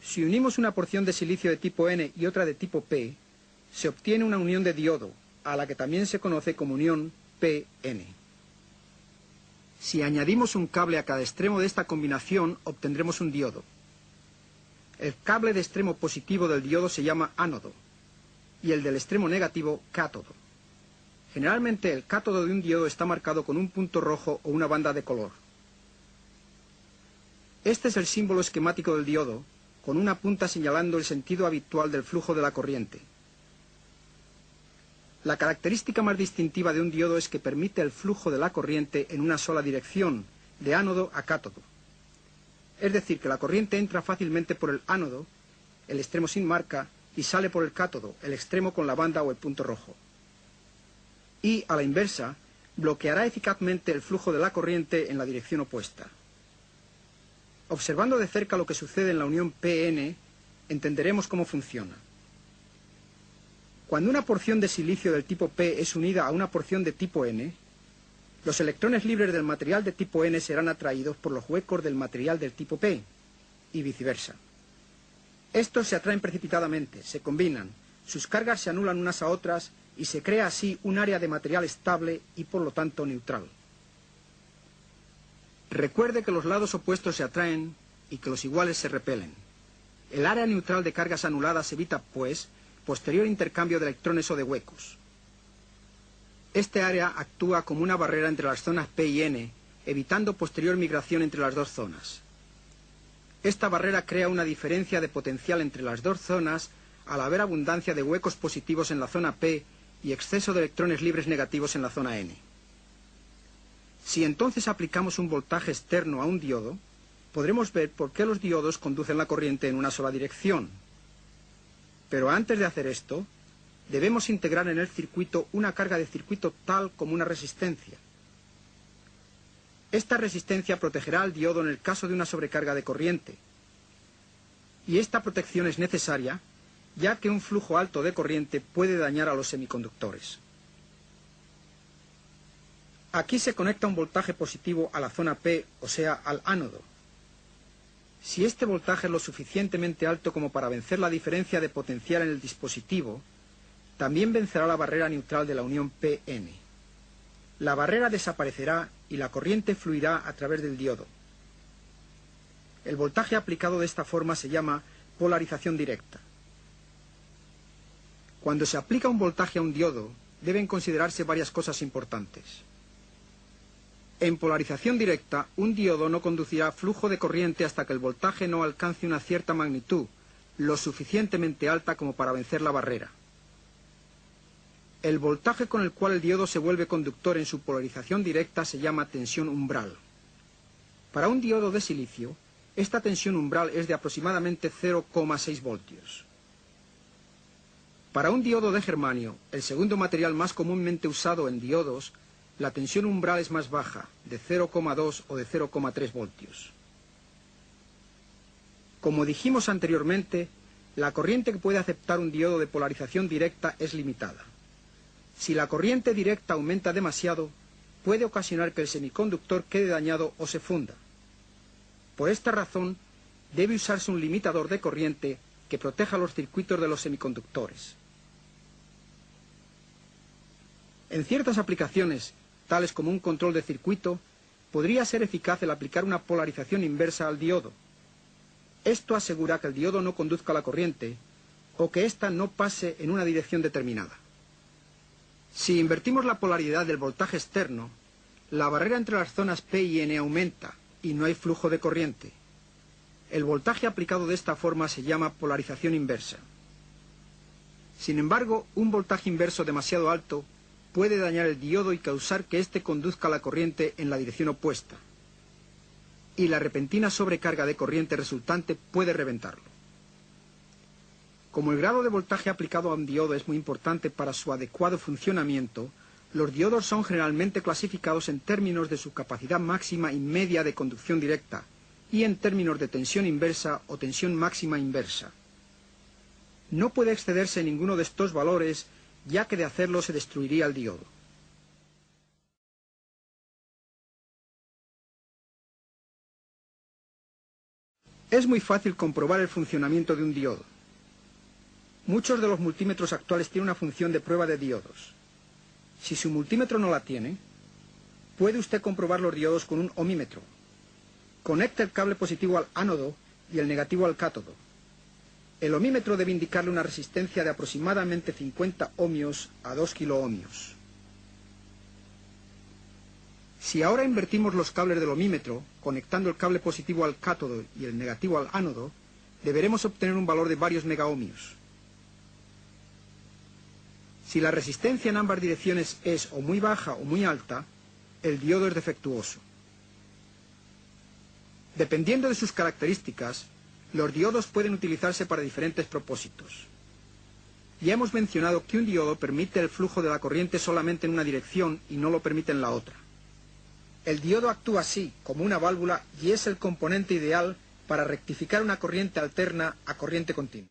Si unimos una porción de silicio de tipo N y otra de tipo P, se obtiene una unión de diodo, a la que también se conoce como unión PN. Si añadimos un cable a cada extremo de esta combinación, obtendremos un diodo. El cable de extremo positivo del diodo se llama ánodo, y el del extremo negativo, cátodo. Generalmente el cátodo de un diodo está marcado con un punto rojo o una banda de color. Este es el símbolo esquemático del diodo, con una punta señalando el sentido habitual del flujo de la corriente. La característica más distintiva de un diodo es que permite el flujo de la corriente en una sola dirección, de ánodo a cátodo. Es decir, que la corriente entra fácilmente por el ánodo, el extremo sin marca, y sale por el cátodo, el extremo con la banda o el punto rojo. Y, a la inversa, bloqueará eficazmente el flujo de la corriente en la dirección opuesta. Observando de cerca lo que sucede en la unión PN, entenderemos cómo funciona. Cuando una porción de silicio del tipo P es unida a una porción de tipo N, los electrones libres del material de tipo N serán atraídos por los huecos del material del tipo P, y viceversa. Estos se atraen precipitadamente, se combinan, sus cargas se anulan unas a otras y se crea así un área de material estable y por lo tanto neutral. Recuerde que los lados opuestos se atraen y que los iguales se repelen. El área neutral de cargas anuladas evita, pues, posterior intercambio de electrones o de huecos. Este área actúa como una barrera entre las zonas P y N, evitando posterior migración entre las dos zonas. Esta barrera crea una diferencia de potencial entre las dos zonas al haber abundancia de huecos positivos en la zona P y exceso de electrones libres negativos en la zona N. Si entonces aplicamos un voltaje externo a un diodo, podremos ver por qué los diodos conducen la corriente en una sola dirección. Pero antes de hacer esto, debemos integrar en el circuito una carga de circuito tal como una resistencia. Esta resistencia protegerá al diodo en el caso de una sobrecarga de corriente. Y esta protección es necesaria, ya que un flujo alto de corriente puede dañar a los semiconductores. Aquí se conecta un voltaje positivo a la zona P, o sea, al ánodo. Si este voltaje es lo suficientemente alto como para vencer la diferencia de potencial en el dispositivo, también vencerá la barrera neutral de la unión PN. La barrera desaparecerá y la corriente fluirá a través del diodo. El voltaje aplicado de esta forma se llama polarización directa. Cuando se aplica un voltaje a un diodo, deben considerarse varias cosas importantes. En polarización directa, un diodo no conducirá flujo de corriente hasta que el voltaje no alcance una cierta magnitud, lo suficientemente alta como para vencer la barrera. El voltaje con el cual el diodo se vuelve conductor en su polarización directa se llama tensión umbral. Para un diodo de silicio, esta tensión umbral es de aproximadamente 0,6 voltios. Para un diodo de germanio, el segundo material más comúnmente usado en diodos, la tensión umbral es más baja, de 0,2 o de 0,3 voltios. Como dijimos anteriormente, la corriente que puede aceptar un diodo de polarización directa es limitada. Si la corriente directa aumenta demasiado, puede ocasionar que el semiconductor quede dañado o se funda. Por esta razón, debe usarse un limitador de corriente que proteja los circuitos de los semiconductores. En ciertas aplicaciones, tales como un control de circuito, podría ser eficaz el aplicar una polarización inversa al diodo. Esto asegura que el diodo no conduzca la corriente o que ésta no pase en una dirección determinada. Si invertimos la polaridad del voltaje externo, la barrera entre las zonas P y N aumenta y no hay flujo de corriente. El voltaje aplicado de esta forma se llama polarización inversa. Sin embargo, un voltaje inverso demasiado alto puede dañar el diodo y causar que éste conduzca la corriente en la dirección opuesta. Y la repentina sobrecarga de corriente resultante puede reventarlo. Como el grado de voltaje aplicado a un diodo es muy importante para su adecuado funcionamiento, los diodos son generalmente clasificados en términos de su capacidad máxima y media de conducción directa y en términos de tensión inversa o tensión máxima inversa. No puede excederse ninguno de estos valores, ya que de hacerlo se destruiría el diodo. Es muy fácil comprobar el funcionamiento de un diodo. Muchos de los multímetros actuales tienen una función de prueba de diodos. Si su multímetro no la tiene, puede usted comprobar los diodos con un ohmímetro. Conecta el cable positivo al ánodo y el negativo al cátodo. El ohmímetro debe indicarle una resistencia de aproximadamente 50 ohmios a 2 kiloohmios. Si ahora invertimos los cables del ohmímetro, conectando el cable positivo al cátodo y el negativo al ánodo, deberemos obtener un valor de varios megaohmios. Si la resistencia en ambas direcciones es o muy baja o muy alta, el diodo es defectuoso. Dependiendo de sus características, los diodos pueden utilizarse para diferentes propósitos. Ya hemos mencionado que un diodo permite el flujo de la corriente solamente en una dirección y no lo permite en la otra. El diodo actúa así, como una válvula, y es el componente ideal para rectificar una corriente alterna a corriente continua.